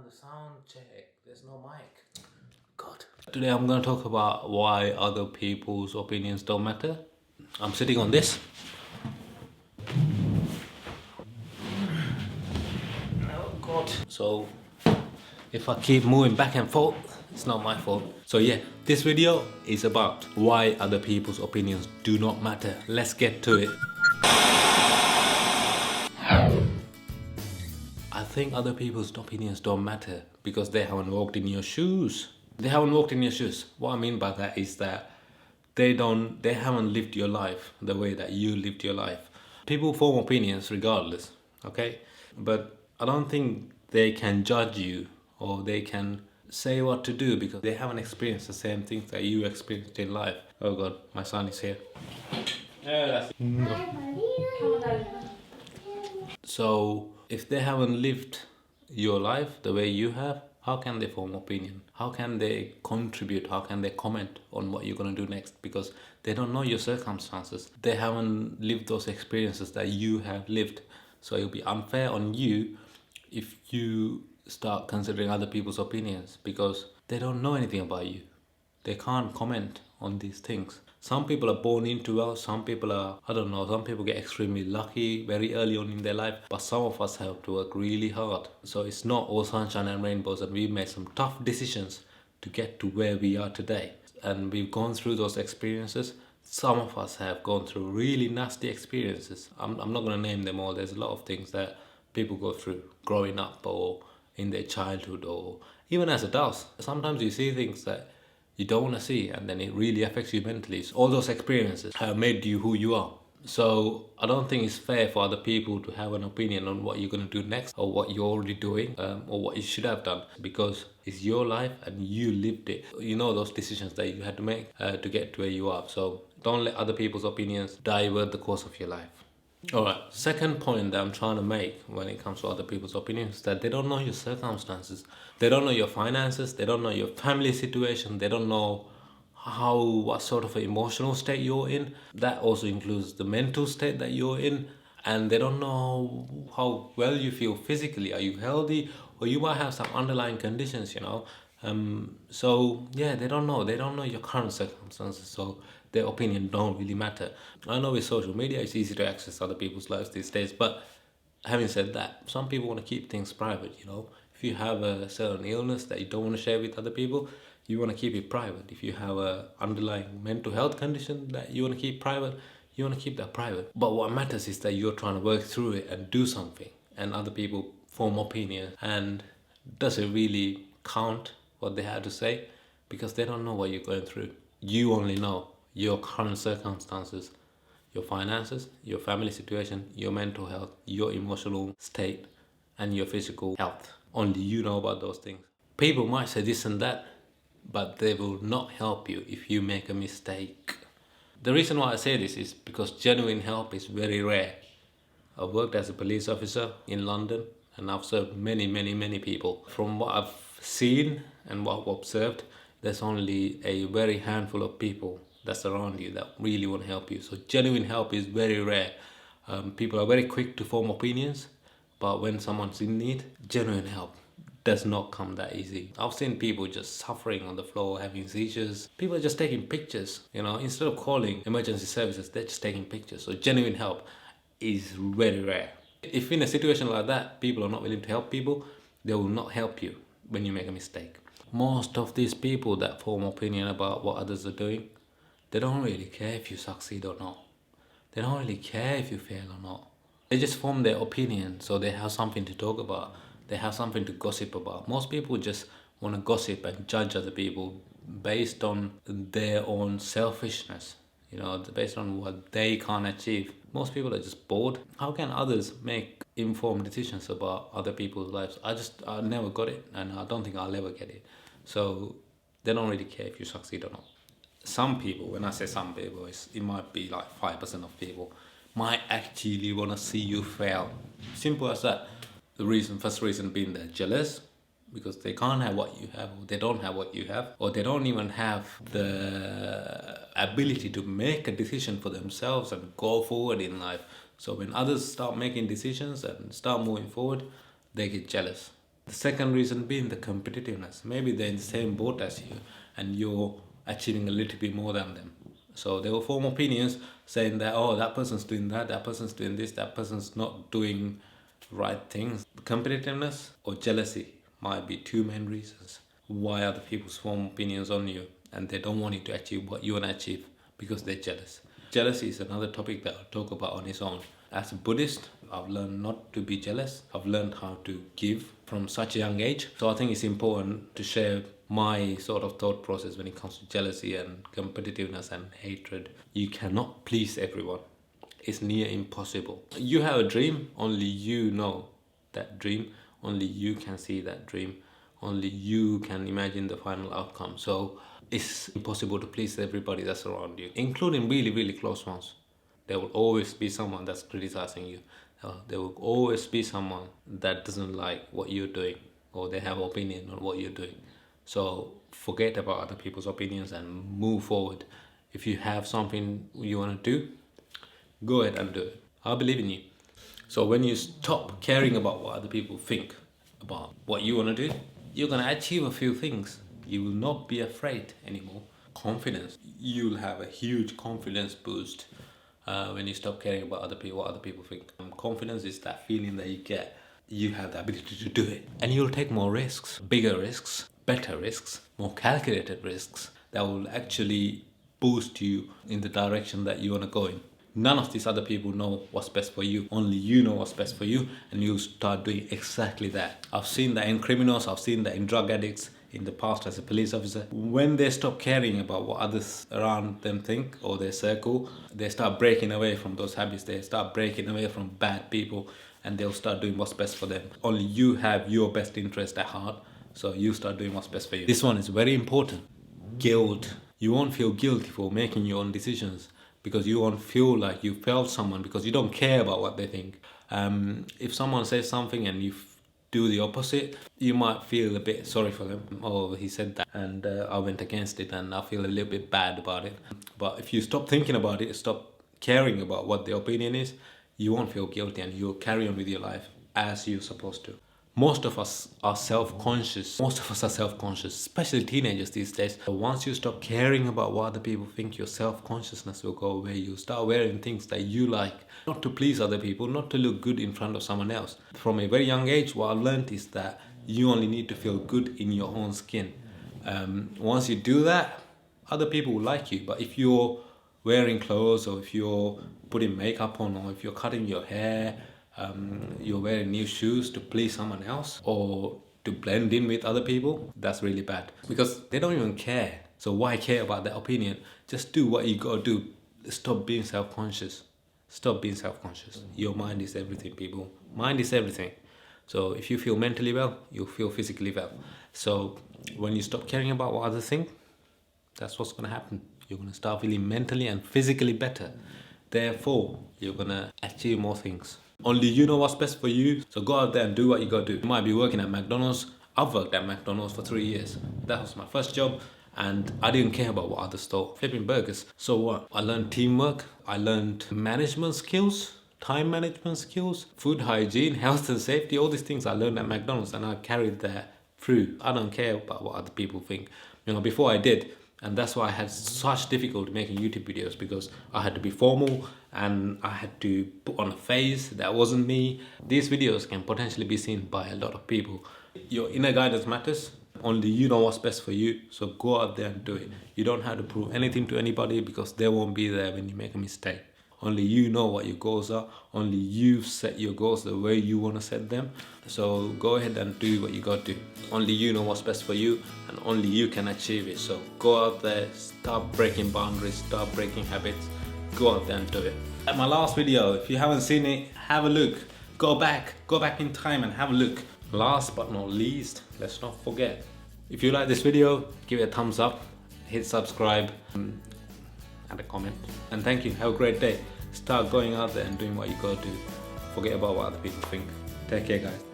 done the sound check. There's no mic. God. Today I'm going to talk about why other people's opinions don't matter. I'm sitting on this. Oh God. So if I keep moving back and forth, it's not my fault. So yeah, this video is about why other people's opinions do not matter. Let's get to it. I think other people's opinions don't matter because they haven't walked in your shoes. They haven't walked in your shoes. What I mean by that is that they haven't lived your life the way that you lived your life. People form opinions regardless, okay? But I don't think they can judge you or they can say what to do because they haven't experienced the same things that you experienced in life. Oh God, my son is here. So if they haven't lived your life the way you have, how can they form opinion? How can they contribute? How can they comment on what you're going to do next? Because they don't know your circumstances. They haven't lived those experiences that you have lived. So it'll be unfair on you if you start considering other people's opinions because they don't know anything about you. They can't comment on these things. Some people are born into wealth, some people are, I don't know, some people get extremely lucky very early on in their life, but some of us have to work really hard. So it's not all sunshine and rainbows, and we've made some tough decisions to get to where we are today. And we've gone through those experiences. Some of us have gone through really nasty experiences. I'm not going to name them all. There's a lot of things that people go through growing up or in their childhood or even as adults. Sometimes you see things that you don't want to see and then it really affects you mentally. So all those experiences have made you who you are. So I don't think it's fair for other people to have an opinion on what you're going to do next or what you're already doing or what you should have done because it's your life and you lived it. You know those decisions that you had to make to get to where you are. So don't let other people's opinions divert the course of your life. Alright, second point that I'm trying to make when it comes to other people's opinions is that they don't know your circumstances. They don't know your finances, they don't know your family situation, they don't know what sort of an emotional state you're in. That also includes the mental state that you're in, and they don't know how well you feel physically. Are you healthy? Or you might have some underlying conditions, you know. So yeah, they don't know your current circumstances, so their opinion don't really matter. I know with social media it's easy to access other people's lives these days, but having said that, some people want to keep things private, you know. If you have a certain illness that you don't want to share with other people, you want to keep it private. If you have a underlying mental health condition that you want to keep private, you want to keep that private. But what matters is that you're trying to work through it and do something, and other people form opinions, and does it really count what they had to say? Because they don't know what you're going through. You only know your current circumstances, your finances, your family situation, your mental health, your emotional state, and your physical health. Only you know about those things. People might say this and that, but they will not help you if you make a mistake. The reason why I say this is because genuine help is very rare. I've worked as a police officer in London and I've served many people. From what I've seen and what I've observed, there's only a very handful of people that's around you that really want to help you. So genuine help is very rare. People are very quick to form opinions, but when someone's in need, genuine help does not come that easy. I've seen people just suffering on the floor, having seizures. People are just taking pictures, you know, instead of calling emergency services, they're just taking pictures. So genuine help is very rare. If in a situation like that, people are not willing to help people, they will not help you when you make a mistake. Most of these people that form opinion about what others are doing, they don't really care if you succeed or not. They don't really care if you fail or not. They just form their opinion so they have something to talk about. They have something to gossip about. Most people just want to gossip and judge other people based on their own selfishness, you know, based on what they can't achieve. Most people are just bored. How can others make informed decisions about other people's lives? I never got it, and I don't think I'll ever get it. So they don't really care if you succeed or not. Some people, when I say some people, it might be like 5% of people, might actually want to see you fail. Simple as that. First reason being they're jealous because they can't have what you have, or they don't have what you have, or they don't even have the ability to make a decision for themselves and go forward in life. So when others start making decisions and start moving forward, they get jealous. The second reason being the competitiveness. Maybe they're in the same boat as you and you're achieving a little bit more than them. So they will form opinions saying that, oh, that person's doing that person's doing this, that person's not doing right things. Competitiveness or jealousy might be two main reasons why other people form opinions on you and they don't want you to achieve what you want to achieve because they're jealous. Jealousy is another topic that I'll talk about on its own. As a Buddhist, I've learned not to be jealous. I've learned how to give from such a young age. So I think it's important to share my sort of thought process when it comes to jealousy and competitiveness and hatred. You cannot please everyone. It's near impossible. You have a dream, only you know that dream. Only you can see that dream. Only you can imagine the final outcome. So it's impossible to please everybody that's around you, including really, really close ones. There will always be someone that's criticizing you. There will always be someone that doesn't like what you're doing or they have an opinion on what you're doing. So forget about other people's opinions and move forward. If you have something you want to do, go ahead and do it. I believe in you. So when you stop caring about what other people think about what you want to do, you're going to achieve a few things. You will not be afraid anymore. Confidence. You'll have a huge confidence boost when you stop caring about other people, what other people think. Confidence is that feeling that you get. You have the ability to do it. And you'll take more risks, bigger risks, better risks, more calculated risks that will actually boost you in the direction that you want to go in. None of these other people know what's best for you. Only you know what's best for you, and you start doing exactly that. I've seen that in criminals, I've seen that in drug addicts, in the past as a police officer. When they stop caring about what others around them think or their circle, they start breaking away from those habits. They start breaking away from bad people, and they'll start doing what's best for them. Only you have your best interest at heart, so you start doing what's best for you. This one is very important. Guilt. You won't feel guilty for making your own decisions, because you won't feel like you failed someone because you don't care about what they think. If someone says something and you do the opposite, you might feel a bit sorry for them. Oh, he said that and I went against it and I feel a little bit bad about it. But if you stop thinking about it, stop caring about what the opinion is, you won't feel guilty and you'll carry on with your life as you're supposed to. Most of us are self-conscious. Especially teenagers these days. Once you stop caring about what other people think, your self-consciousness will go away. You start wearing things that you like, not to please other people, not to look good in front of someone else. From a very young age, what I've learned is that you only need to feel good in your own skin. Once you do that, other people will like you. But if you're wearing clothes, or if you're putting makeup on, or if you're cutting your hair, you're wearing new shoes to please someone else or to blend in with other people, that's really bad because they don't even care. So why care about their opinion? Just do what you gotta do. Stop being self-conscious. Your mind is everything, people. Mind is everything. So if you feel mentally well, you'll feel physically well. So when you stop caring about what others think, that's what's gonna happen. You're gonna start feeling mentally and physically better. Therefore, you're gonna achieve more things. Only you know what's best for you, so go out there and do what you gotta do. You might be working at McDonald's. I've worked at McDonald's for 3 years. That was my first job, and I didn't care about what others thought. Flipping burgers. So what? I learned teamwork, I learned management skills, time management skills, food hygiene, health and safety, all these things I learned at McDonald's and I carried that through. I don't care about what other people think. Before I did, and that's why I had such difficulty making YouTube videos, because I had to be formal and I had to put on a face that wasn't me. These videos can potentially be seen by a lot of people. Your inner guidance matters. Only you know what's best for you, so go out there and do it. You don't have to prove anything to anybody because they won't be there when you make a mistake. Only you know what your goals are. Only you set your goals the way you want to set them. So go ahead and do what you got to do. Only you know what's best for you, and only you can achieve it. So go out there, start breaking boundaries, start breaking habits. Go out there and do it. At my last video, if you haven't seen it, have a look. Go back in time and have a look. Last but not least, let's not forget, if you like this video, give it a thumbs up, hit subscribe, and a comment. And thank you. Have a great day. Start going out there and doing what you gotta do. Forget about what other people think. Take care, guys.